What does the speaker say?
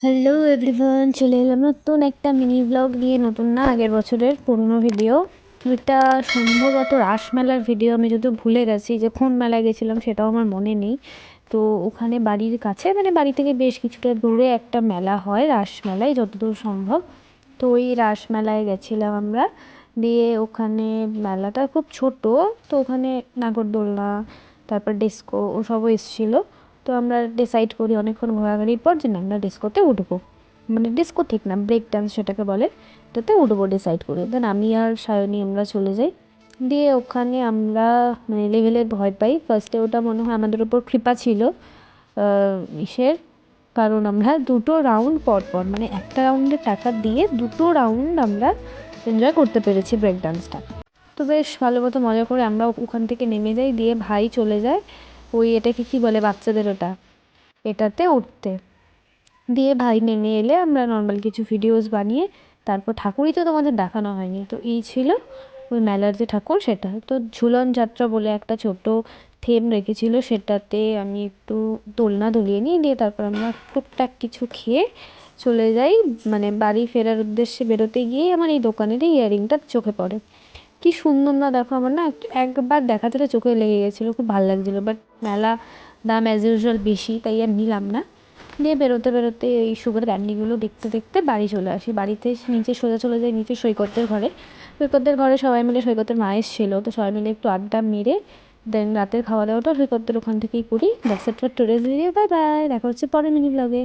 Hello everyone, চলে এলাম নতুন একটা মিনি ব্লগ নিয়ে। নতুন না, আগের বছরের পুরনো ভিডিও। এটা সম্ভবত রাসমেলার ভিডিও। আমি যদিও ভুলে গেছি যে কোন মেলায় গেছিলাম, সেটাও আমার মনে নেই। তো ওখানে বাড়ির কাছে, মানে বাড়ি থেকে বেশ কিছুটা দূরে একটা মেলা হয়, রাসমেলায় যতদূর সম্ভব। তো ওই রাসমেলায় গেছিলাম আমরা। দিয়ে ওখানে মেলাটা খুব ছোট, তো ওখানে নাগরদোলনা, তারপর ডিস্কো ওসবও এসেছিলো। তো আমরা ডিসাইড করি অনেকক্ষণ ঘোরাঘুরির পর যে না, আমরা ডিস্কোতে উঠবো। মানে ডিস্কো ঠিক না, ব্রেক ডান্স সেটাকে বলে, ওটাতে উঠবো ডিসাইড করি। দেন আমি আর সায়নী আমরা চলে যাই। দিয়ে ওখানে আমরা মানে লেভেলের ভয় পাই। ফার্স্টে ওটা মনে হয় আমাদের ওপর কৃপা ছিল ইসের, কারণ আমরা দুটো রাউন্ড পর পর, মানে একটা রাউন্ডে টাকা দিয়ে দুটো রাউন্ড আমরা এনজয় করতে পেরেছি ব্রেক ডান্সটা। তো বেশ ভালো মতো মজা করে আমরা ওখান থেকে নেমে যাই। দিয়ে ভাই চলে যায় ওই, এটাকে কী বলে বাচ্চাদের ওটা, এটাতে উঠতে। দিয়ে ভাই নেমে এলে আমরা নর্মাল কিছু ভিডিওস বানিয়ে তারপর ঠাকুরই তো তোমাদের দেখানো হয়নি, তো এই ছিল ওই মেলার যে ঠাকুর সেটা। তো ঝুলন যাত্রা বলে একটা ছোট থিম রেখেছিল, সেটাতে আমি একটু দোলনা দুলিয়ে নিই। দিয়ে তারপর আমরা টুকটাক কিছু খেয়ে চলে যাই। মানে বাড়ি ফেরার উদ্দেশ্যে বেরোতে গিয়ে আমার এই দোকানেরই ইয়াররিংটা চোখে পড়ে। কি সুন্দর না দেখো, আমার না একবার দেখাতে চোখে লেগে গেছিলো, খুব ভালো লাগছিলো। বাট মেলা দাম অ্যাজ ইউজুয়াল বেশি, তাই আর নিলাম না। দিয়ে বেরোতে বেরোতে এই সুগার ক্যান্ডিগুলো দেখতে দেখতে বাড়ি চলে আসি। বাড়িতে এসে নিচে সোজা চলে যাই নিচে সৈকতের ঘরে। সৈকতের ঘরে সবাই মিলে, সৈকতের মা এসেছিলো, তো সবাই মিলে একটু আড্ডা মেরে দেন রাতের খাওয়া দাওয়াটা সৈকতের ওখান থেকেই করি। That's it for today's video. Bye bye, দেখা হচ্ছে পরের মিনি ব্লগে।